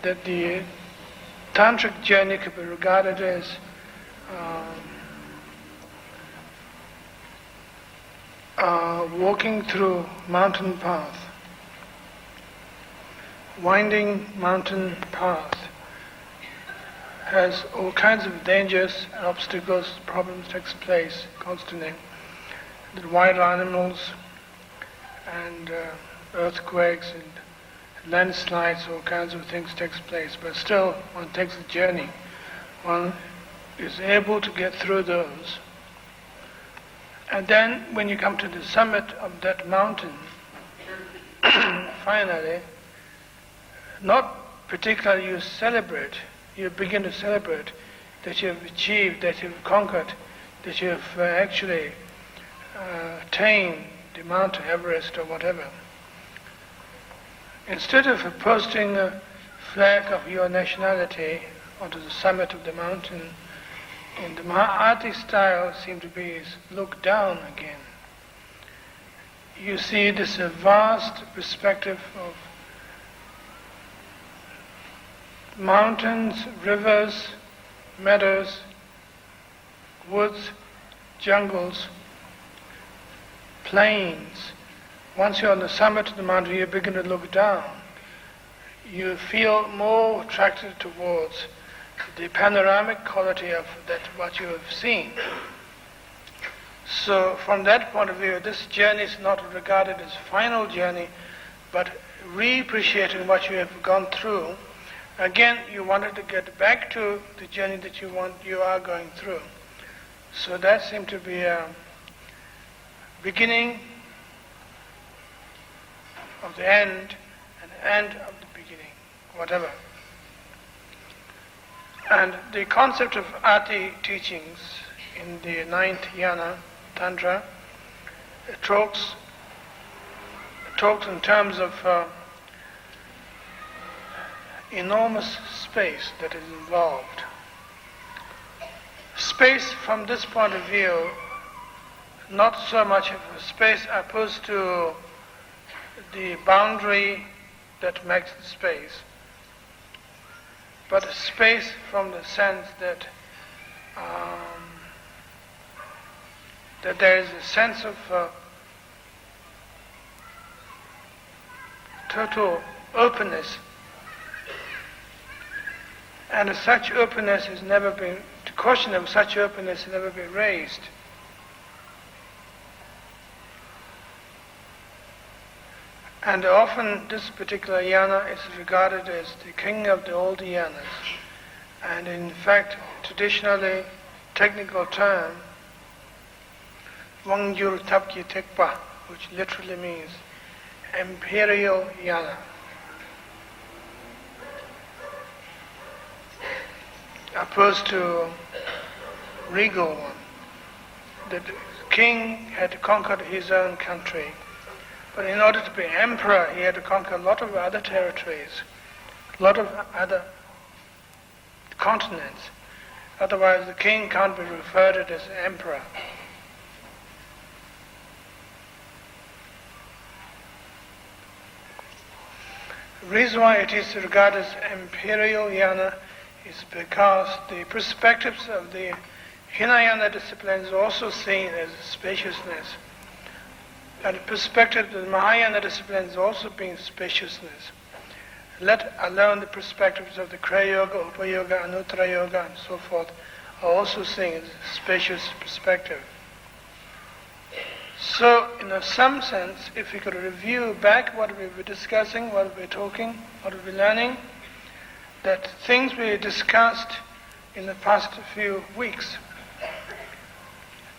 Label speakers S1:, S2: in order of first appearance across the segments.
S1: that the Tantric journey could be regarded as walking through mountain path, winding mountain path, has all kinds of dangers and obstacles, problems takes place constantly. The wild animals and earthquakes and landslides, all kinds of things takes place, but still one takes the journey. One is able to get through those. And then when you come to the summit of that mountain, finally, not particularly you celebrate, you begin to celebrate that you have achieved, that you have conquered, that you have actually attained the Mount Everest or whatever. Instead of posting a flag of your nationality onto the summit of the mountain, in the Mahāti style seem to be look down again. You see this vast perspective of mountains, rivers, meadows, woods, jungles, plains. Once you're on the summit of the mountain, you begin to look down. You feel more attracted towards the panoramic quality of that what you have seen. So from that point of view, this journey is not regarded as final journey, but re-appreciating what you have gone through. Again, you wanted to get back to the journey that you are going through. So that seemed to be a beginning of the end and end of the beginning, whatever. And the concept of Ati teachings in the 9th Yana, Tantra, talks in terms of enormous space that is involved. Space from this point of view, not so much of a space opposed to the boundary that makes the space, but a space from the sense that that there is a sense of total openness, and such openness has never been, the question of such openness has never been raised. And often this particular yana is regarded as the king of the old yanas. And in fact, traditionally, technical term, Wangyur Tapki Tekpa, which literally means imperial yana. Opposed to regal one. The king had conquered his own country. But in order to be emperor, he had to conquer a lot of other territories, a lot of other continents. Otherwise, the king can't be referred to as emperor. The reason why it is regarded as imperial yana is because the perspectives of the Hinayana discipline is also seen as spaciousness. And the perspective of the Mahayana discipline is also being spaciousness. Let alone the perspectives of the Kriya Yoga, Upa Yoga, Anuttara Yoga, and so forth are also seen as a spacious perspective. So, in some sense, if we could review back what we were discussing, what we were talking, what we were learning, that things we discussed in the past few weeks,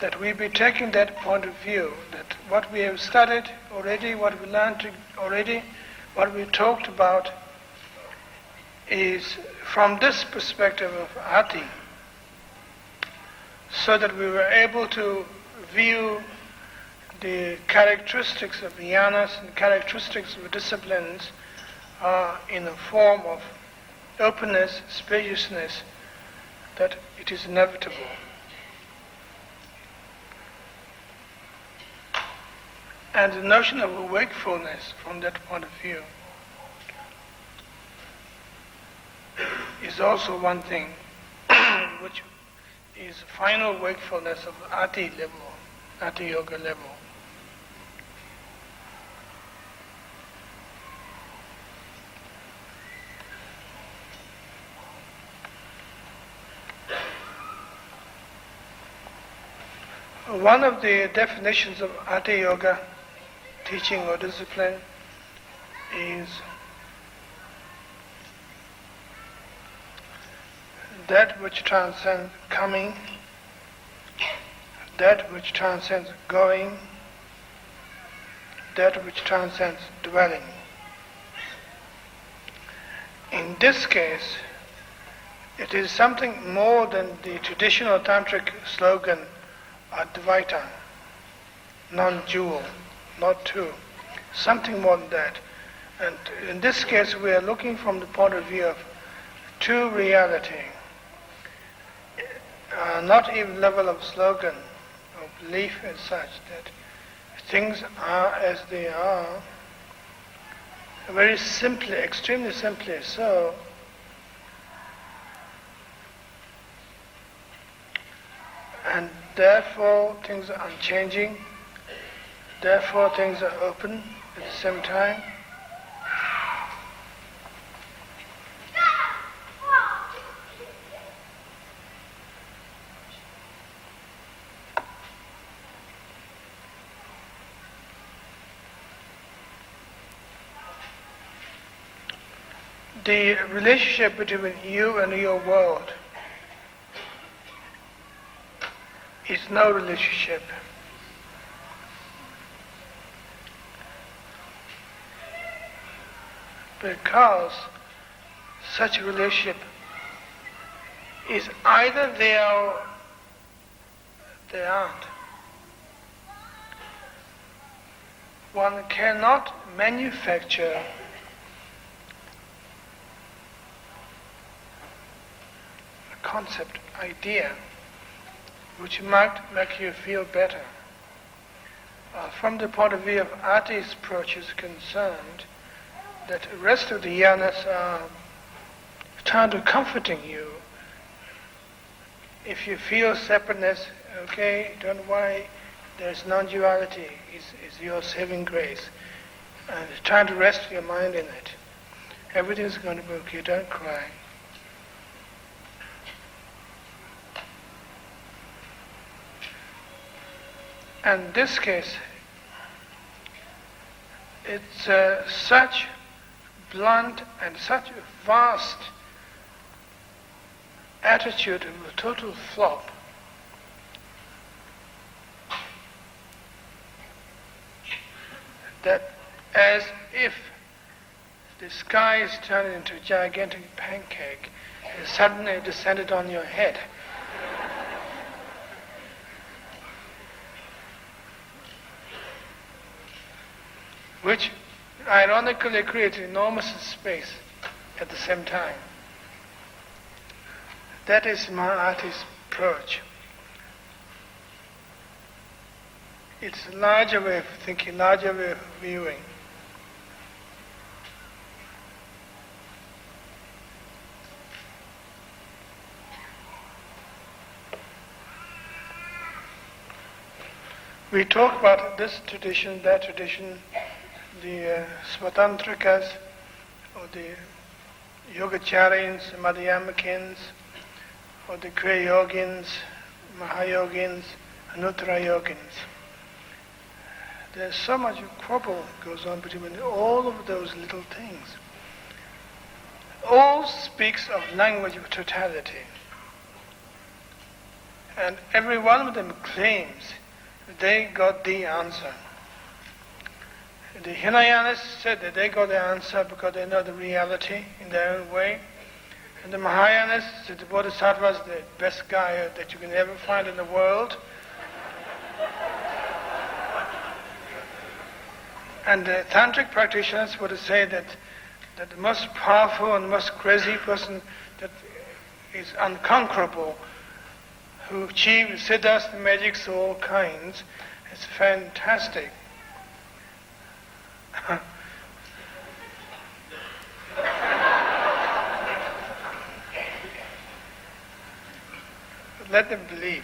S1: that we be taking that point of view, that what we have studied already, what we learned already, what we talked about is from this perspective of Ati, so that we were able to view the characteristics of yanas and characteristics of disciplines in a form of openness, spaciousness, that it is inevitable. And the notion of wakefulness from that point of view. is also one thing, which is final wakefulness of Ati level, Ati Yoga level. One of the definitions of Ati Yoga teaching or discipline is that which transcends coming, that which transcends going, that which transcends dwelling. In this case, it is something more than the traditional Tantric slogan, Advaita, non-dual, not two, something more than that. And in this case, we are looking from the point of view of true reality, not even level of slogan or belief as such, that things are as they are, very simply, extremely simply so. And therefore things are unchanging, therefore things are open at the same time. The relationship between you and your world is no relationship. Because such a relationship is either there or they aren't. One cannot manufacture a concept, idea, which might make you feel better. From the point of view of Ati's approach is concerned, that the rest of the yanas are trying to comforting you. If you feel separateness, okay, don't worry, there's non-duality, is your saving grace. And trying to rest your mind in it. Everything's going to be okay, don't cry. And in this case, it's such blunt and such a vast attitude of a total flop. That as if the sky is turned into a gigantic pancake and suddenly descended on your head. Which ironically creates enormous space at the same time. That is my artist's approach. It's a larger way of thinking, larger way of viewing. We talk about this tradition, that tradition, the Svatantrikas, or the Yogacharyans, Madhyamakins, or the Kriya Yogins, Mahayogins, Anuttara Yogins. There's so much quarrel goes on between all of those little things. All speaks of language of totality. And every one of them claims they got the answer. The Hinayanists said that they got the answer because they know the reality in their own way. And the Mahayanists said the Bodhisattva is the best guy that you can ever find in the world. And the Tantric practitioners would say that the most powerful and most crazy person that is unconquerable, who achieves siddhas, magics of all kinds, is fantastic. let them believe.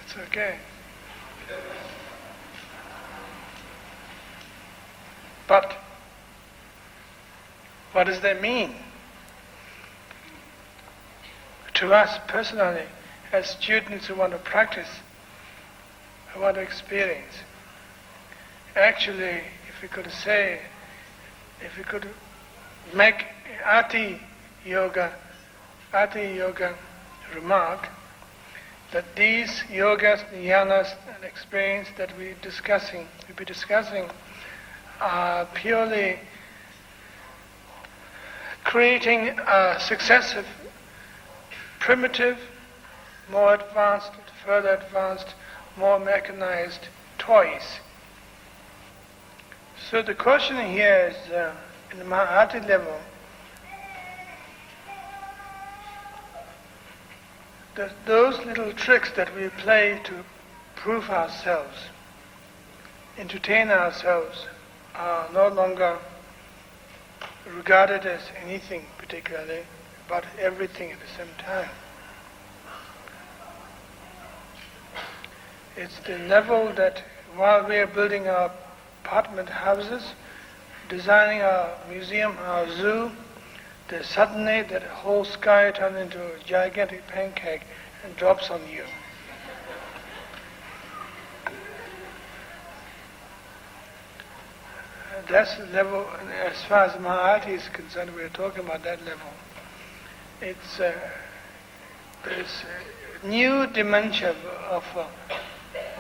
S1: It's okay. But what does that mean? To us personally, as students who want to practice, who want to experience, actually, if we could make Ati Yoga remark that these yogas, jnanas, and experience that we'll be discussing, are purely creating a successive, primitive, more advanced, further advanced, more mechanized toys. So the question here is, in the Mahati level, that those little tricks that we play to prove ourselves, entertain ourselves, are no longer regarded as anything particularly, but everything at the same time. It's the level that while we are building our apartment houses, designing our museum, our zoo, then suddenly that whole sky turns into a gigantic pancake and drops on you. That's the level, as far as Mahati is concerned, we're talking about that level. It's there's a new dimension of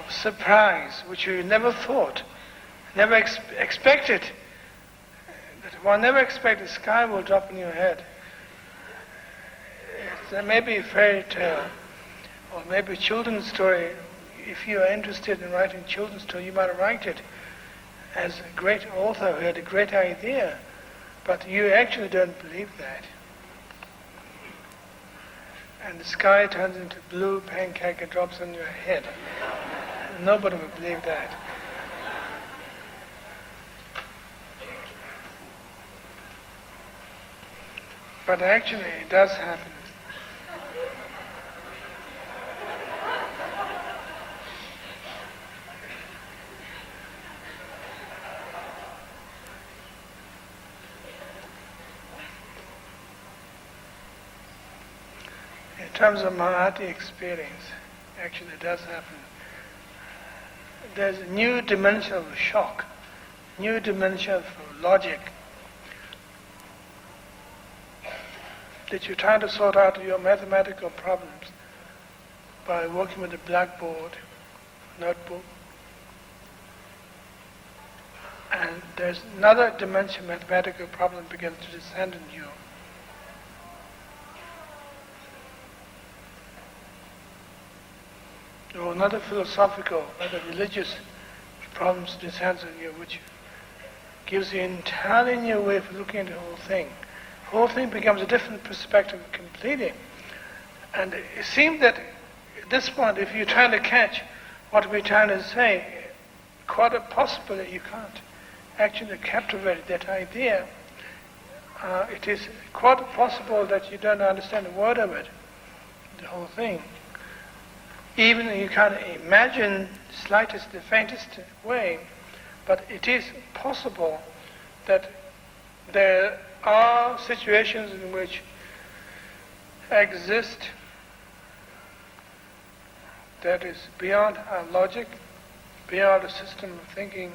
S1: surprise, which we never thought, never expected. That one never expected the sky will drop on your head. There may be a fairy tale, or maybe a children's story. If you are interested in writing children's story, you might write it as a great author who had a great idea, but you actually don't believe that. And the sky turns into blue pancake and drops on your head. Nobody would believe that. But actually it does happen. In terms of Mahati experience, actually it does happen. There's a new dimension of shock, new dimension of logic, that you're trying to sort out your mathematical problems by working with a blackboard, notebook. And there's another dimension, mathematical problem begins to descend on you. Or another philosophical, other religious problems descends on you, which gives you an entirely new way of looking at the whole thing. The whole thing becomes a different perspective completely. And it seems that at this point, if you're trying to catch what we're trying to say, quite possibly you can't actually captivate that idea. It is quite possible that you don't understand a word of it, the whole thing. Even you can't imagine the faintest way, but it is possible that there are situations in which exist that is beyond our logic, beyond a system of thinking,